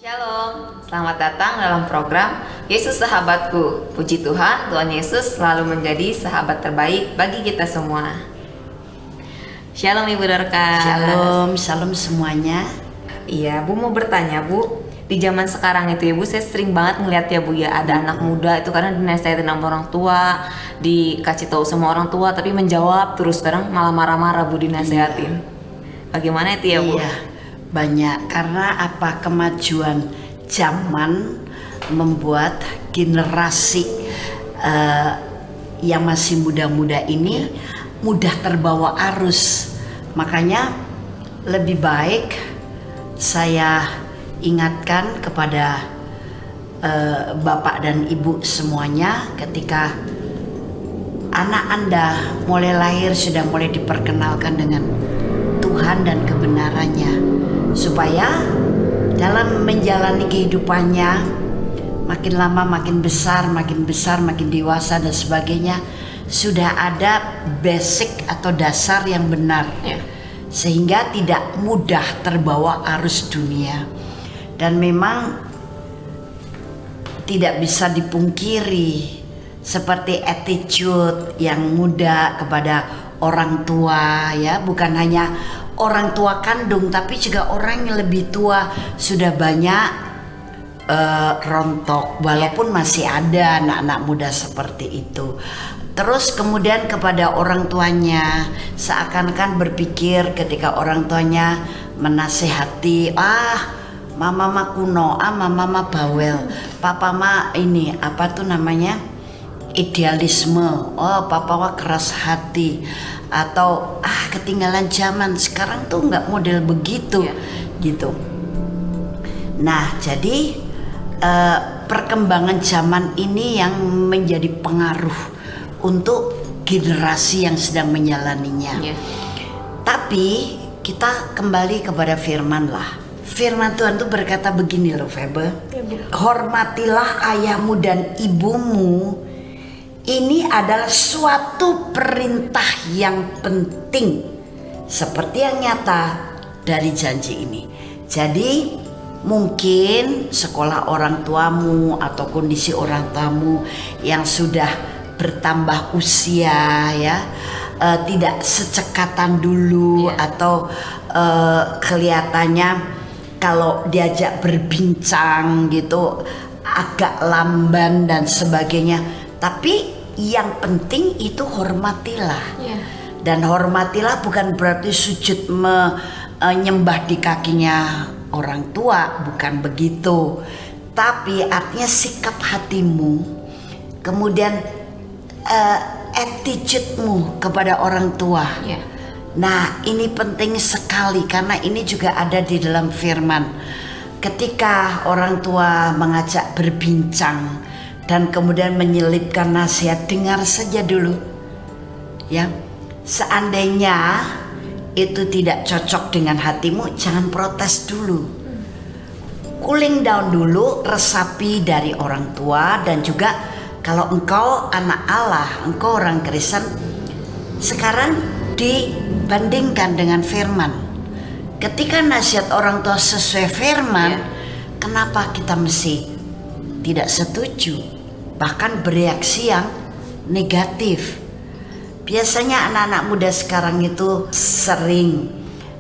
Shalom, selamat datang dalam program Yesus Sahabatku. Puji Tuhan, Tuhan Yesus selalu menjadi sahabat terbaik bagi kita semua. Shalom Ibu Dorcas. Shalom semuanya. Iya, Bu mau bertanya Bu, di zaman sekarang itu ya Bu, saya sering banget ngeliat ya Bu ya, ada anak muda itu karena dinasihatin sama orang tua, dikasih tahu sama orang tua, tapi menjawab terus, sekarang malah marah-marah Bu dinasihatin. Bagaimana itu ya Bu? Iya, banyak karena apa, kemajuan zaman membuat generasi yang masih muda-muda ini mudah terbawa arus. Makanya lebih baik saya ingatkan kepada Bapak dan Ibu semuanya, ketika anak Anda mulai lahir sudah mulai diperkenalkan dengan Tuhan dan kebenarannya, supaya dalam menjalani kehidupannya makin lama makin besar, makin dewasa dan sebagainya, sudah ada basic atau dasar yang benar, sehingga tidak mudah terbawa arus dunia. Dan memang tidak bisa dipungkiri, seperti attitude yang muda kepada orang tua, ya, bukan hanya orang tua kandung tapi juga orang yang lebih tua sudah banyak rontok, walaupun masih ada anak-anak muda seperti itu. Terus kemudian kepada orang tuanya, seakan-akan berpikir ketika orang tuanya menasehati, mama mah kuno, mama mah bawel, papa mah ini apa tuh namanya, idealisme, papa mah keras hati, atau ketinggalan zaman, sekarang tuh nggak model begitu, gitu. Nah, jadi perkembangan zaman ini yang menjadi pengaruh untuk generasi yang sedang menjalaninya. Tapi kita kembali kepada firman lah. Firman Tuhan tuh berkata begini loh, Febe, hormatilah ayahmu dan ibumu. Ini adalah suatu perintah yang penting, seperti yang nyata dari janji ini. Jadi mungkin sekolah orang tuamu atau kondisi orang tuamu yang sudah bertambah usia, ya, tidak secekatan dulu, atau kelihatannya kalau diajak berbincang gitu agak lamban dan sebagainya. Tapi yang penting itu hormatilah, dan hormatilah bukan berarti sujud menyembah di kakinya orang tua, bukan begitu. Tapi artinya sikap hatimu, kemudian attitude-mu kepada orang tua. Nah, ini penting sekali karena ini juga ada di dalam firman. Ketika orang tua mengajak berbincang dan kemudian menyelipkan nasihat, dengar saja dulu, ya. Seandainya itu tidak cocok dengan hatimu, jangan protes dulu, cooling down dulu, resapi dari orang tua. Dan juga kalau engkau anak Allah, engkau orang Kristen, sekarang dibandingkan dengan firman. Ketika nasihat orang tua sesuai firman, kenapa kita mesti tidak setuju, bahkan bereaksi yang negatif? Biasanya anak-anak muda sekarang itu sering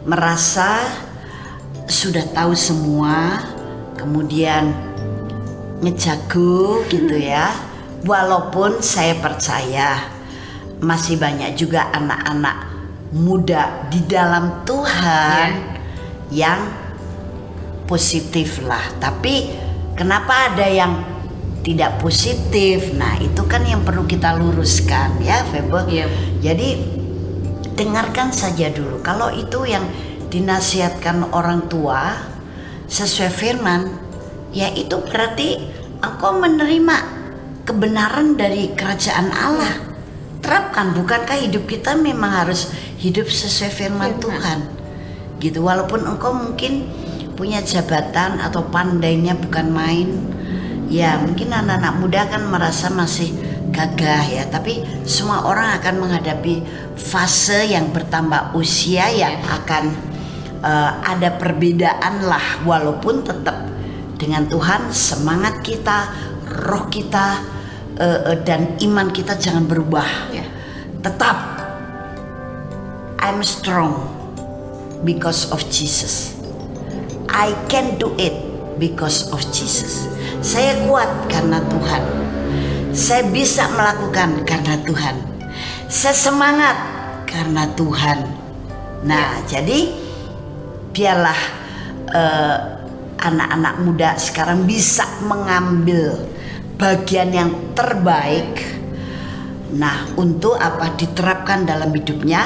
merasa sudah tahu semua, kemudian ngejago gitu ya. Walaupun saya percaya masih banyak juga anak-anak muda di dalam Tuhan yang positif lah. Tapi kenapa ada yang tidak positif? Nah, itu kan yang perlu kita luruskan, ya, Febe. Jadi dengarkan saja dulu. Kalau itu yang dinasihatkan orang tua sesuai firman, ya itu berarti engkau menerima kebenaran dari kerajaan Allah. Terapkan. Bukankah hidup kita memang harus hidup sesuai firman Tuhan, gitu. Walaupun engkau mungkin punya jabatan atau pandainya bukan main, ya mungkin anak-anak muda kan merasa masih gagah, ya. Tapi semua orang akan menghadapi fase yang bertambah usia yang akan ada perbedaan lah, walaupun tetap dengan Tuhan, semangat kita, roh kita, dan iman kita jangan berubah. Tetap I'm strong because of Jesus. I can do it because of Jesus. Saya kuat karena Tuhan. Saya bisa melakukan karena Tuhan. Saya semangat karena Tuhan. Nah, jadi biarlah anak-anak muda sekarang bisa mengambil bagian yang terbaik. Nah, untuk apa? Diterapkan dalam hidupnya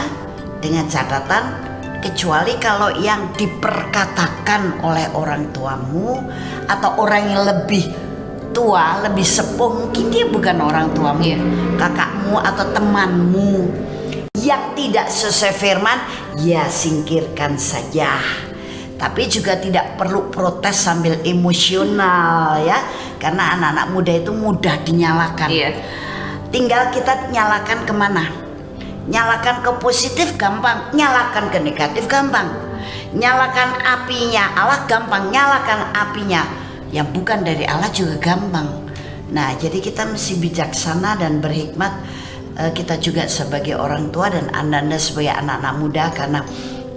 dengan catatan, kecuali kalau yang diperkatakan oleh orang tuamu atau orang yang lebih tua, lebih sepuh, mungkin dia bukan orang tuamu, kakakmu atau temanmu yang tidak sesuai firman, ya singkirkan saja. Tapi juga tidak perlu protes sambil emosional ya, karena anak-anak muda itu mudah dinyalakan. Tinggal kita nyalakan kemana? Nyalakan ke positif gampang, nyalakan ke negatif gampang. Nyalakan apinya Allah gampang, nyalakan apinya yang bukan dari Allah juga gampang. Nah, jadi kita mesti bijaksana dan berhikmat, kita juga sebagai orang tua dan anda sebagai anak-anak muda, karena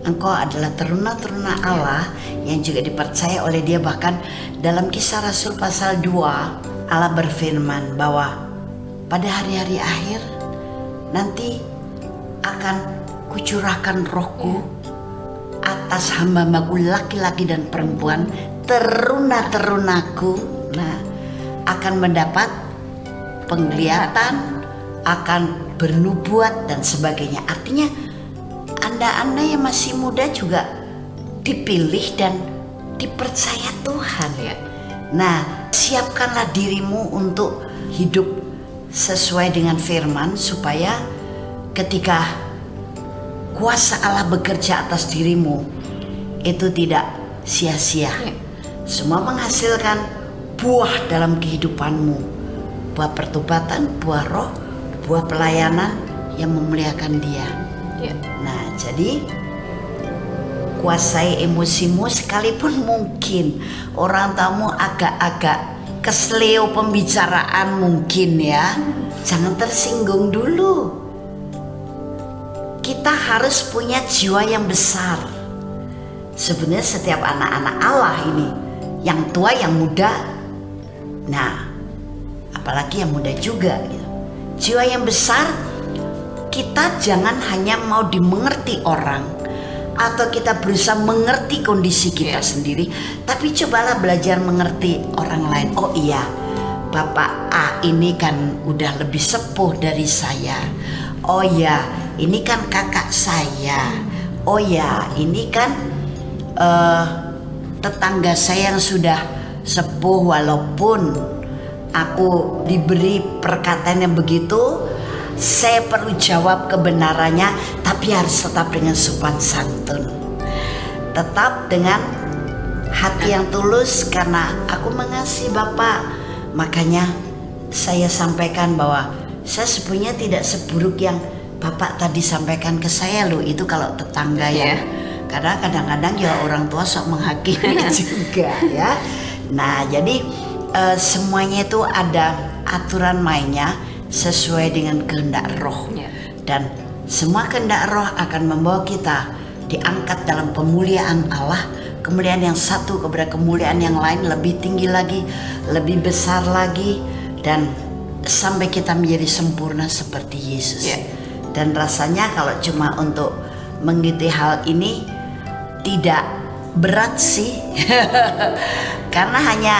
engkau adalah teruna-teruna Allah yang juga dipercaya oleh Dia. Bahkan dalam Kisah Rasul pasal 2, Allah berfirman bahwa pada hari-hari akhir nanti akan kucurahkan rohku atas hamba-hambaku laki-laki dan perempuan, teruna-terunaku. Nah, akan mendapat penglihatan, akan bernubuat dan sebagainya. Artinya anda yang masih muda juga dipilih dan dipercaya Tuhan. Nah, siapkanlah dirimu untuk hidup sesuai dengan firman, supaya ketika kuasa Allah bekerja atas dirimu itu tidak sia-sia. Semua menghasilkan buah dalam kehidupanmu, buah pertobatan, buah roh, buah pelayanan yang memuliakan Dia. Nah, jadi kuasai emosimu, sekalipun mungkin orang tamu agak-agak kesleo pembicaraan mungkin ya, jangan tersinggung dulu. Kita harus punya jiwa yang besar. Sebenarnya setiap anak-anak Allah ini, yang tua, yang muda, nah apalagi yang muda juga gitu. Jiwa yang besar, kita jangan hanya mau dimengerti orang atau kita berusaha mengerti kondisi kita sendiri, tapi cobalah belajar mengerti orang lain. Oh iya, Bapak A ini kan udah lebih sepuh dari saya. Oh ya, ini kan kakak saya. Oh ya, ini kan tetangga saya yang sudah sepuh. Walaupun aku diberi perkataan yang begitu, saya perlu jawab kebenarannya, tapi harus tetap dengan sopan santun, tetap dengan hati yang tulus, karena aku mengasihi Bapak. Makanya saya sampaikan bahwa saya sebenarnya tidak seburuk yang Bapak tadi sampaikan ke saya loh. Itu kalau tetangga ya. Karena kadang-kadang ya orang tua sok menghakimi juga ya. Nah, jadi semuanya itu ada aturan mainnya sesuai dengan kehendak roh. Dan semua kehendak roh akan membawa kita diangkat dalam pemuliaan Allah, kemuliaan yang satu kepada kemuliaan yang lain, lebih tinggi lagi, lebih besar lagi, dan sampai kita menjadi sempurna seperti Yesus. Dan rasanya kalau cuma untuk mengikuti hal ini tidak berat sih. Karena hanya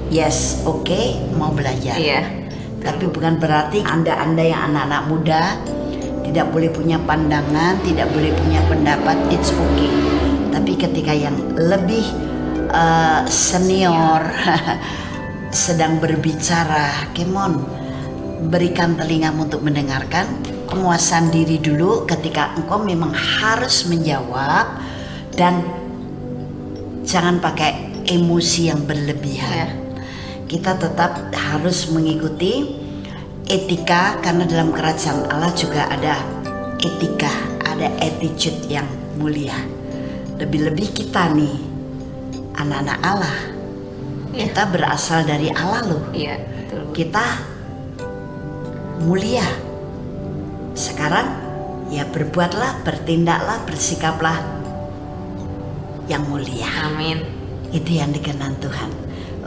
yes, oke, mau belajar. Tapi bukan berarti anda yang anak-anak muda tidak boleh punya pandangan, tidak boleh punya pendapat. It's okay. Tapi ketika yang lebih senior sedang berbicara, come on, berikan telingamu untuk mendengarkan. Penguasaan diri dulu ketika engkau memang harus menjawab, dan jangan pakai emosi yang berlebihan. Kita tetap harus mengikuti etika, karena dalam kerajaan Allah juga ada etika, ada attitude yang mulia. Lebih-lebih kita nih anak-anak Allah. Iya. Kita berasal dari Allah loh. Iya, betul Bu. Kita mulia. Sekarang ya berbuatlah, bertindaklah, bersikaplah yang mulia. Amin. Itu yang dikenan Tuhan.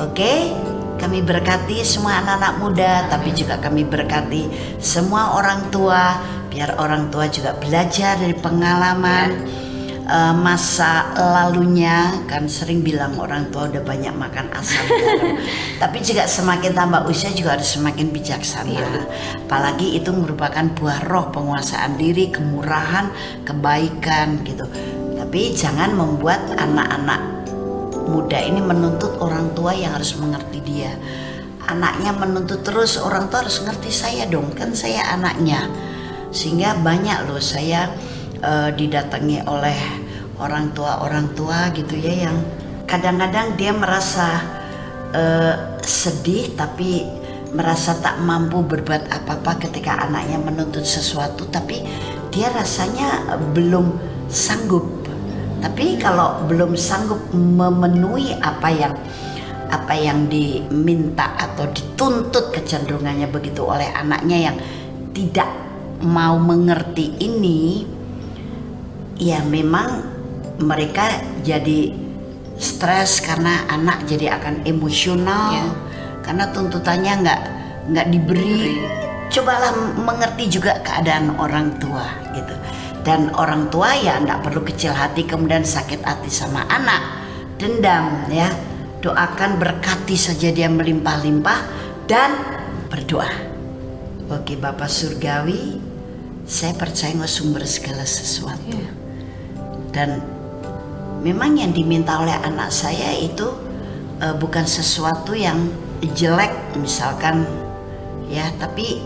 Oke, kami berkati semua anak-anak muda, tapi juga kami berkati semua orang tua, biar orang tua juga belajar dari pengalaman masa lalunya. Kan sering bilang orang tua udah banyak makan asam garam, tapi juga semakin tambah usia juga harus semakin bijaksana. Iya. Apalagi itu merupakan buah roh, penguasaan diri, kemurahan, kebaikan gitu. Tapi jangan membuat anak-anak muda ini menuntut orang tua yang harus mengerti dia. Anaknya menuntut terus, orang tua harus ngerti saya dong, kan saya anaknya. Sehingga banyak loh saya didatangi oleh orang tua gitu ya, yang kadang-kadang dia merasa sedih tapi merasa tak mampu berbuat apa-apa ketika anaknya menuntut sesuatu, tapi dia rasanya belum sanggup. Tapi kalau belum sanggup memenuhi apa yang diminta atau dituntut, kecenderungannya begitu oleh anaknya yang tidak mau mengerti ini, ya memang mereka jadi stres karena anak jadi akan emosional. Ya. Karena tuntutannya nggak diberi. Cobalah mengerti juga keadaan orang tua gitu. Dan orang tua ya enggak perlu kecil hati kemudian sakit hati sama anak, dendam ya. Doakan, berkati saja dia melimpah-limpah dan berdoa. Oke Bapak Surgawi, saya percaya Engkau sumber segala sesuatu. Iya. Dan memang yang diminta oleh anak saya itu bukan sesuatu yang jelek misalkan ya, tapi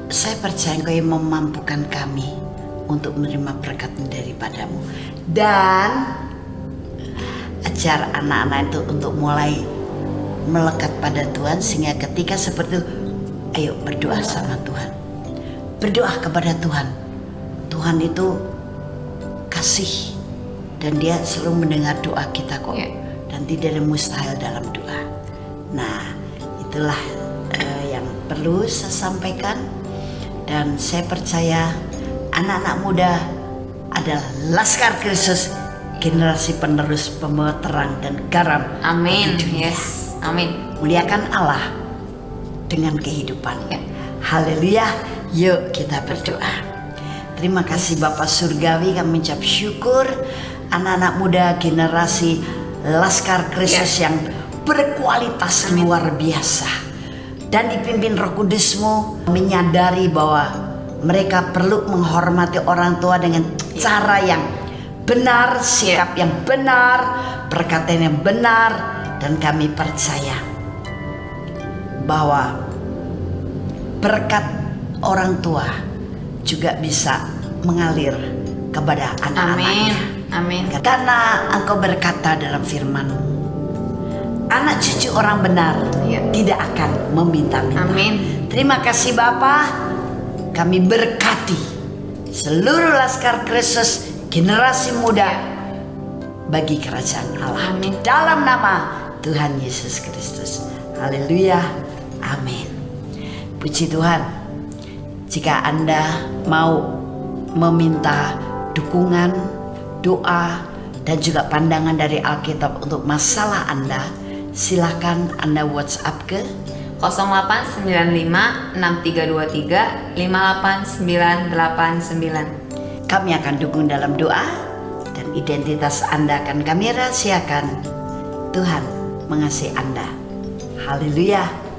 saya percaya Engkau yang memampukan kami untuk menerima berkat daripadamu, dan ajar anak-anak itu untuk mulai melekat pada Tuhan, sehingga ketika seperti itu, ayo berdoa sama Tuhan, berdoa kepada Tuhan. Tuhan itu kasih dan dia selalu mendengar doa kita kok. Ya. Dan tidak ada mustahil dalam doa. Nah itulah yang perlu saya sampaikan, dan saya percaya anak-anak muda adalah laskar Kristus, generasi penerus, pembawa terang dan garam. Amin. bagi dunia. Yes. Amin. Muliakan Allah dengan kehidupan. Ya. Haleluya. Yuk kita berdoa. Terima kasih Bapak Surgawi, kami mengucap syukur anak-anak muda generasi laskar Kristus yang berkualitas luar biasa, dan dipimpin Roh Kudus-Mu menyadari bahwa mereka perlu menghormati orang tua dengan cara yang benar, sikap yang benar, perkataan yang benar, dan kami percaya bahwa berkat orang tua juga bisa mengalir kepada anak-anaknya. Amin. Karena Engkau berkata dalam firman-Mu, anak cucu orang benar tidak akan meminta-minta. Amin. Terima kasih Bapa. Kami berkati seluruh laskar Kristus generasi muda bagi kerajaan Allah. Amin. Dalam nama Tuhan Yesus Kristus. Haleluya. Amin. Puji Tuhan. Jika Anda mau meminta dukungan, doa, dan juga pandangan dari Alkitab untuk masalah Anda, silakan Anda WhatsApp ke 0895 6323 58989. Kami akan dukung dalam doa, dan identitas Anda akan kami rahasiakan. Tuhan mengasihi Anda. Haleluya.